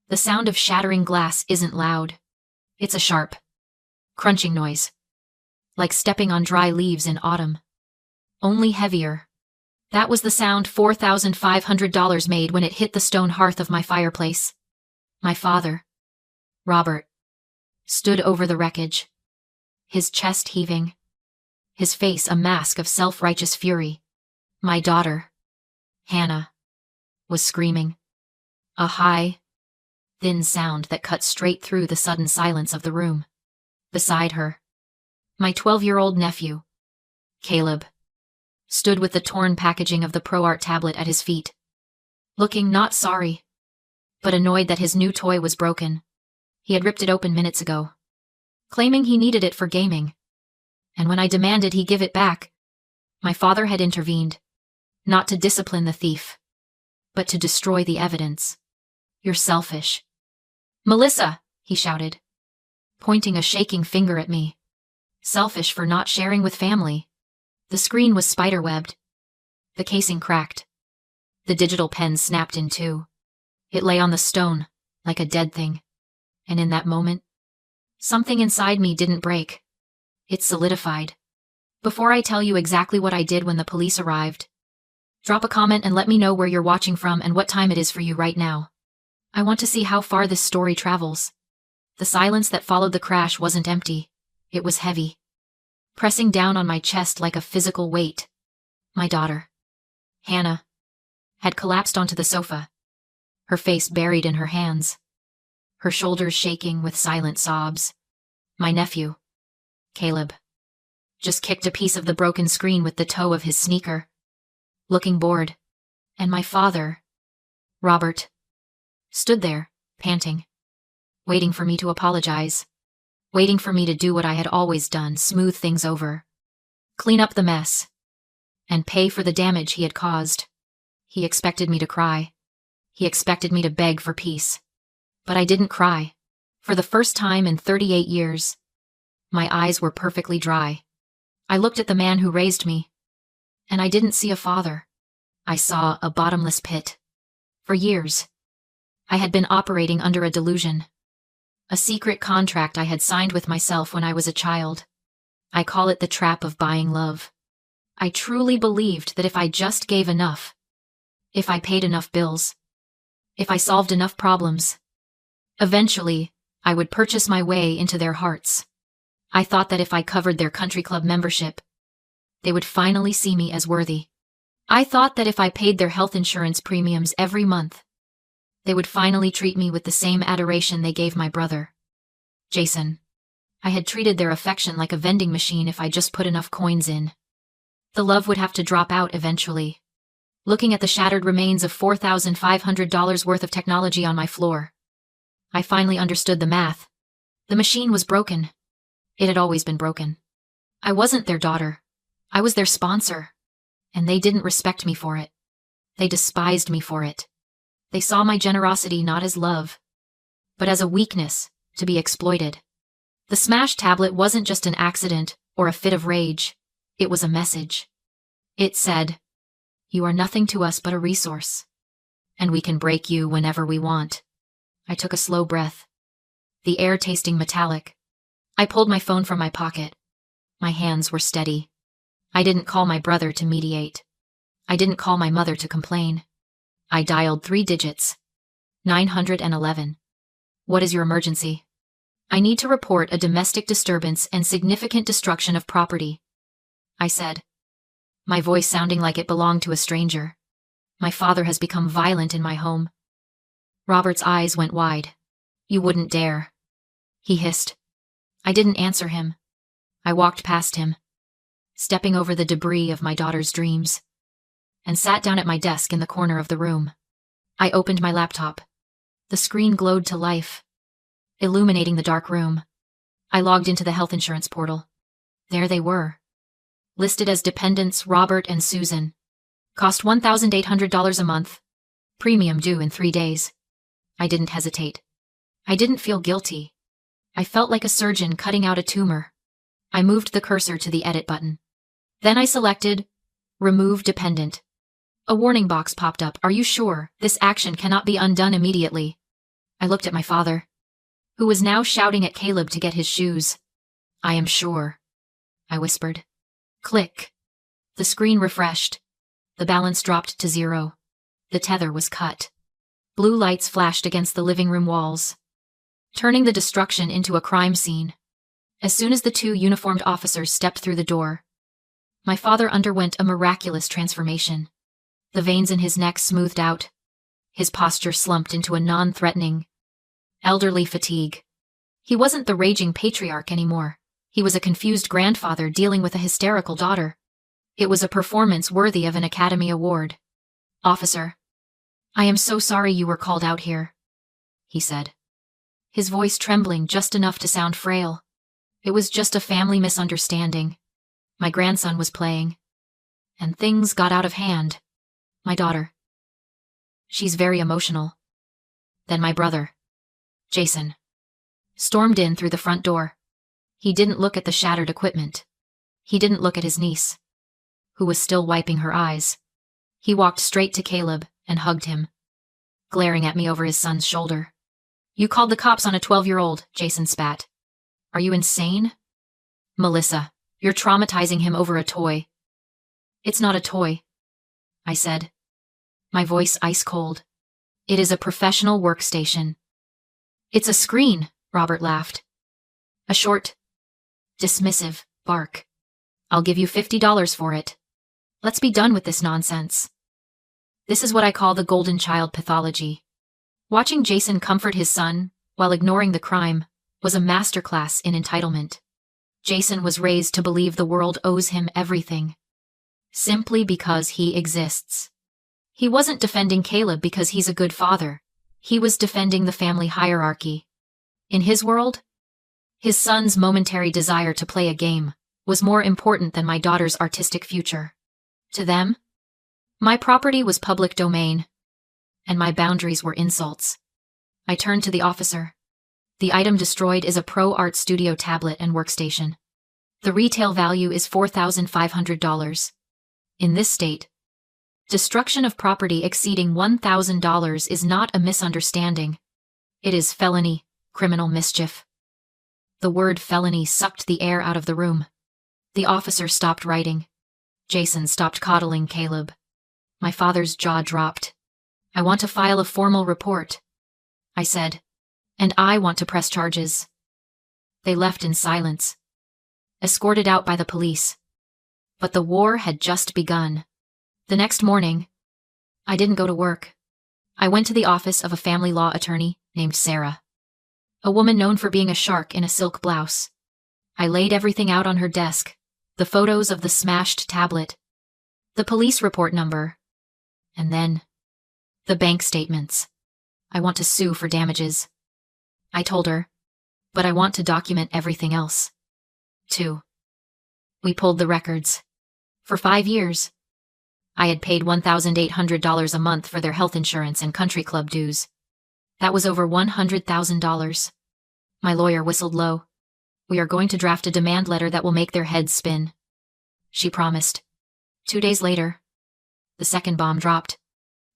The sound of shattering glass isn't loud. It's a sharp, crunching noise, like stepping on dry leaves in autumn. Only heavier. That was the sound $4,500 made when it hit the stone hearth of my fireplace. My father, Robert, stood over the wreckage, his chest heaving, his face a mask of self-righteous fury. My daughter, Hannah, was screaming. A high, thin sound that cut straight through the sudden silence of the room. Beside her, my 12-year-old nephew, Caleb, stood with the torn packaging of the ProArt tablet at his feet, looking not sorry, but annoyed that his new toy was broken. He had ripped it open minutes ago, claiming he needed it for gaming. And when I demanded he give it back, my father had intervened, not to discipline the thief, but to destroy the evidence. You're selfish. Melissa, he shouted, pointing a shaking finger at me. Selfish for not sharing with family. The screen was spiderwebbed. The casing cracked. The digital pen snapped in two. It lay on the stone, like a dead thing. And in that moment, something inside me didn't break. It solidified. Before I tell you exactly what I did when the police arrived, drop a comment and let me know where you're watching from and what time it is for you right now. I want to see how far this story travels. The silence that followed the crash wasn't empty. It was heavy, pressing down on my chest like a physical weight. My daughter, Hannah, had collapsed onto the sofa, her face buried in her hands, her shoulders shaking with silent sobs. My nephew, Caleb, just kicked a piece of the broken screen with the toe of his sneaker, looking bored. And my father, Robert, stood there, panting, waiting for me to apologize, waiting for me to do what I had always done, smooth things over, clean up the mess, and pay for the damage he had caused. He expected me to cry. He expected me to beg for peace. But I didn't cry. For the first time in 38 years, my eyes were perfectly dry. I looked at the man who raised me, and I didn't see a father. I saw a bottomless pit. For years, I had been operating under a delusion, a secret contract I had signed with myself when I was a child. I call it the trap of buying love. I truly believed that if I just gave enough, if I paid enough bills, if I solved enough problems, eventually, I would purchase my way into their hearts. I thought that if I covered their country club membership, they would finally see me as worthy. I thought that if I paid their health insurance premiums every month, they would finally treat me with the same adoration they gave my brother, Jason. I had treated their affection like a vending machine if I just put enough coins in. The love would have to drop out eventually. Looking at the shattered remains of $4,500 worth of technology on my floor, I finally understood the math. The machine was broken. It had always been broken. I wasn't their daughter. I was their sponsor. And they didn't respect me for it. They despised me for it. They saw my generosity not as love, but as a weakness to be exploited. The smashed tablet wasn't just an accident or a fit of rage. It was a message. It said, "You are nothing to us but a resource, and we can break you whenever we want." I took a slow breath, the air tasting metallic. I pulled my phone from my pocket. My hands were steady. I didn't call my brother to mediate. I didn't call my mother to complain. I dialed 3 digits. 911. What is your emergency? I need to report a domestic disturbance and significant destruction of property, I said, my voice sounding like it belonged to a stranger. My father has become violent in my home. Robert's eyes went wide. You wouldn't dare, he hissed. I didn't answer him. I walked past him, stepping over the debris of my daughter's dreams, and sat down at my desk in the corner of the room. I opened my laptop. The screen glowed to life, illuminating the dark room. I logged into the health insurance portal. There they were, listed as dependents Robert and Susan. Cost $1,800 a month. Premium due in 3 days. I didn't hesitate. I didn't feel guilty. I felt like a surgeon cutting out a tumor. I moved the cursor to the edit button. Then I selected Remove Dependent. A warning box popped up. Are you sure? This action cannot be undone immediately. I looked at my father, who was now shouting at Caleb to get his shoes. I am sure, I whispered. Click. The screen refreshed. The balance dropped to 0. The tether was cut. Blue lights flashed against the living room walls, turning the destruction into a crime scene. As soon as the 2 uniformed officers stepped through the door, my father underwent a miraculous transformation. The veins in his neck smoothed out. His posture slumped into a non-threatening, elderly fatigue. He wasn't the raging patriarch anymore. He was a confused grandfather dealing with a hysterical daughter. It was a performance worthy of an Academy Award. Officer, I am so sorry you were called out here, he said, his voice trembling just enough to sound frail. It was just a family misunderstanding. My grandson was playing, and things got out of hand. My daughter. She's very emotional. Then my brother, Jason, stormed in through the front door. He didn't look at the shattered equipment. He didn't look at his niece, who was still wiping her eyes. He walked straight to Caleb and hugged him, glaring at me over his son's shoulder. You called the cops on a 12-year-old, Jason spat. Are you insane? Melissa, you're traumatizing him over a toy. It's not a toy, I said, my voice ice cold. It is a professional workstation. It's a screen, Robert laughed. A short, dismissive bark. I'll give you $50 for it. Let's be done with this nonsense. This is what I call the golden child pathology. Watching Jason comfort his son while ignoring the crime was a masterclass in entitlement. Jason was raised to believe the world owes him everything, simply because he exists. He wasn't defending Caleb because he's a good father. He was defending the family hierarchy. In his world, his son's momentary desire to play a game was more important than my daughter's artistic future. To them, my property was public domain, and my boundaries were insults. I turned to the officer. The item destroyed is a Pro Art Studio tablet and workstation. The retail value is $4,500. In this state, destruction of property exceeding $1,000 is not a misunderstanding. It is felony, criminal mischief. The word felony sucked the air out of the room. The officer stopped writing. Jason stopped coddling Caleb. My father's jaw dropped. I want to file a formal report, I said, and I want to press charges. They left in silence, escorted out by the police. But the war had just begun. The next morning, I didn't go to work. I went to the office of a family law attorney named Sarah, a woman known for being a shark in a silk blouse. I laid everything out on her desk, the photos of the smashed tablet, the police report number, and then the bank statements. I want to sue for damages, I told her, but I want to document everything else, too. We pulled the records. For 5 years, I had paid $1,800 a month for their health insurance and country club dues. That was over $100,000. My lawyer whistled low. We are going to draft a demand letter that will make their heads spin, she promised. 2 days later, the second bomb dropped.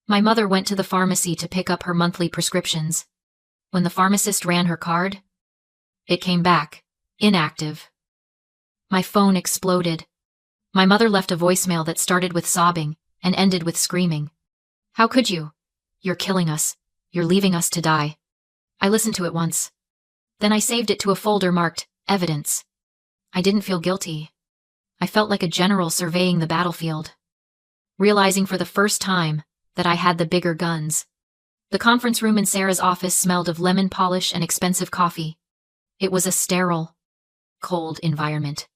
My mother went to the pharmacy to pick up her monthly prescriptions. When the pharmacist ran her card, it came back inactive. My phone exploded. My mother left a voicemail that started with sobbing and ended with screaming. How could you? You're killing us. You're leaving us to die. I listened to it once. Then I saved it to a folder marked evidence. I didn't feel guilty. I felt like a general surveying the battlefield, realizing for the first time that I had the bigger guns. The conference room in Sarah's office smelled of lemon polish and expensive coffee. It was a sterile, cold environment.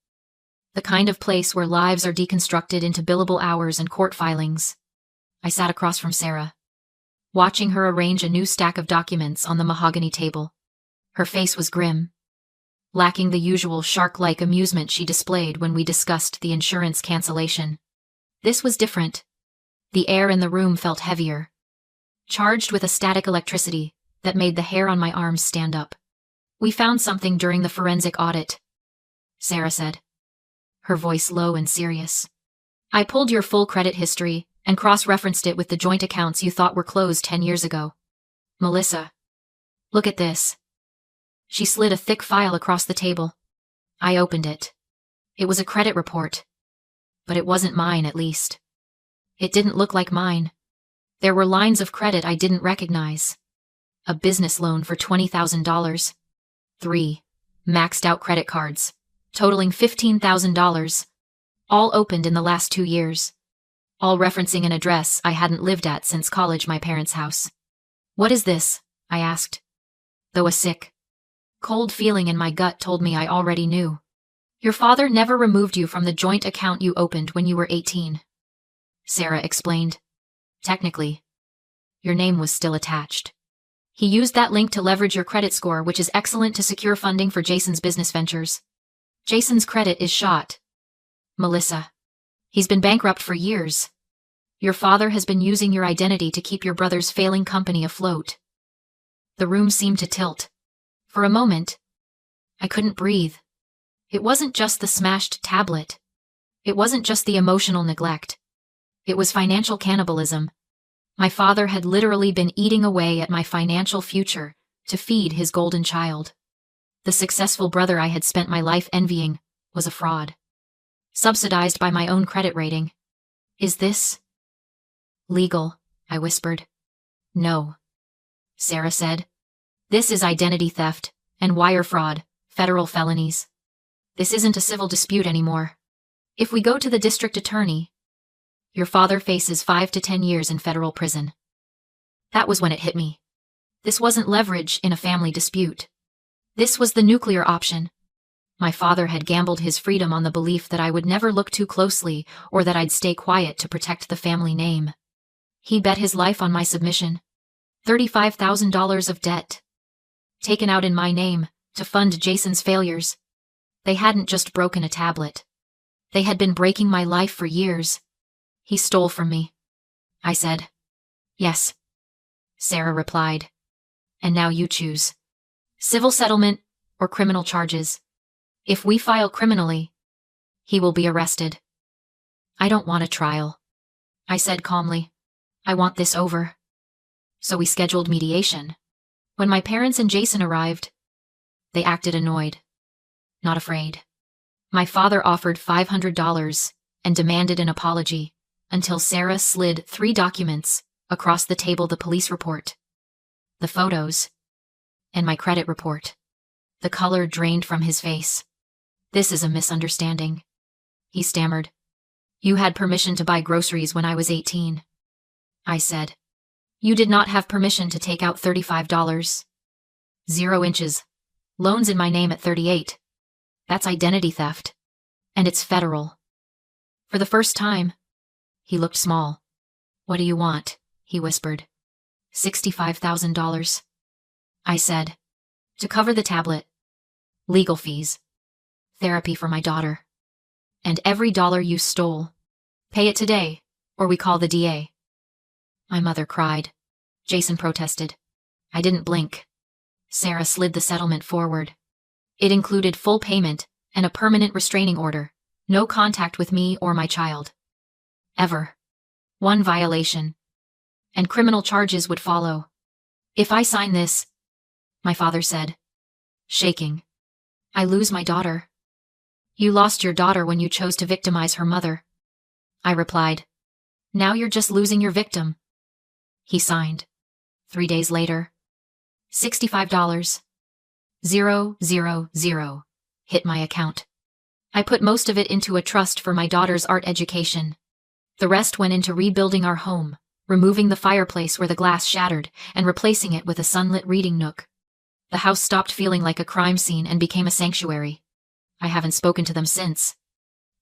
The kind of place where lives are deconstructed into billable hours and court filings. I sat across from Sarah, watching her arrange a new stack of documents on the mahogany table. Her face was grim, lacking the usual shark-like amusement she displayed when we discussed the insurance cancellation. This was different. The air in the room felt heavier, charged with a static electricity that made the hair on my arms stand up. We found something during the forensic audit, Sarah said, her voice low and serious. I pulled your full credit history and cross-referenced it with the joint accounts you thought were closed 10 years ago. Melissa, Look at this. She slid a thick file across the table. I opened it. It was a credit report. But it wasn't mine, at least. It didn't look like mine. There were lines of credit I didn't recognize. A business loan for $20,000. 3 maxed out credit cards, totaling $15,000. All opened in the last 2 years. All referencing an address I hadn't lived at since college, my parents' house. What is this? I asked, though a sick, cold feeling in my gut told me I already knew. Your father never removed you from the joint account you opened when you were 18. Sarah explained. Technically, your name was still attached. He used that link to leverage your credit score, which is excellent to secure funding for Jason's business ventures. Jason's credit is shot. Melissa. He's been bankrupt for years. Your father has been using your identity to keep your brother's failing company afloat. The room seemed to tilt. For a moment, I couldn't breathe. It wasn't just the smashed tablet. It wasn't just the emotional neglect. It was financial cannibalism. My father had literally been eating away at my financial future to feed his golden child. The successful brother I had spent my life envying was a fraud. Subsidized by my own credit rating. Is this legal? I whispered. No, Sarah said. This is identity theft and wire fraud, federal felonies. This isn't a civil dispute anymore. If we go to the district attorney, your father faces 5 to 10 years in federal prison. That was when it hit me. This wasn't leverage in a family dispute. This was the nuclear option. My father had gambled his freedom on the belief that I would never look too closely or that I'd stay quiet to protect the family name. He bet his life on my submission. $35,000 of debt. Taken out in my name to fund Jason's failures. They hadn't just broken a tablet. They had been breaking my life for years. He stole from me. I said. Yes. Sarah replied. And now you choose. Civil settlement or criminal charges. If we file criminally, he will be arrested. I don't want a trial, I said calmly. I want this over. So we scheduled mediation. When my parents and Jason arrived, they acted annoyed, not afraid. My father offered $500 and demanded an apology until Sarah slid 3 documents across the table: the police report, the photos, and my credit report. The color drained from his face. This is a misunderstanding, he stammered. You had permission to buy groceries when I was 18. I said. You did not have permission to take out $35. 0 inches. Loans in my name at 38. That's identity theft. And it's federal. For the first time, he looked small. What do you want? He whispered. $65,000. I said. To cover the tablet. Legal fees. Therapy for my daughter. And every dollar you stole. Pay it today, or we call the DA. My mother cried. Jason protested. I didn't blink. Sarah slid the settlement forward. It included full payment and a permanent restraining order. No contact with me or my child. Ever. 1 violation. And criminal charges would follow. If I sign this, my father said, shaking, I lose my daughter. You lost your daughter when you chose to victimize her mother. I replied. Now you're just losing your victim. He signed. 3 days later. $65. 000 hit my account. I put most of it into a trust for my daughter's art education. The rest went into rebuilding our home, removing the fireplace where the glass shattered and replacing it with a sunlit reading nook. The house stopped feeling like a crime scene and became a sanctuary. I haven't spoken to them since.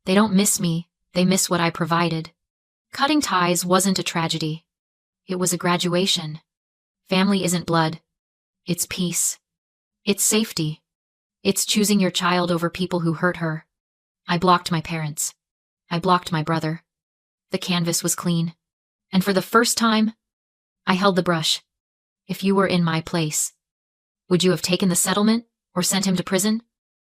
They don't miss me, they miss what I provided. Cutting ties wasn't a tragedy. It was a graduation. Family isn't blood. It's peace. It's safety. It's choosing your child over people who hurt her. I blocked my parents. I blocked my brother. The canvas was clean. And for the first time, I held the brush. If you were in my place, would you have taken the settlement or sent him to prison?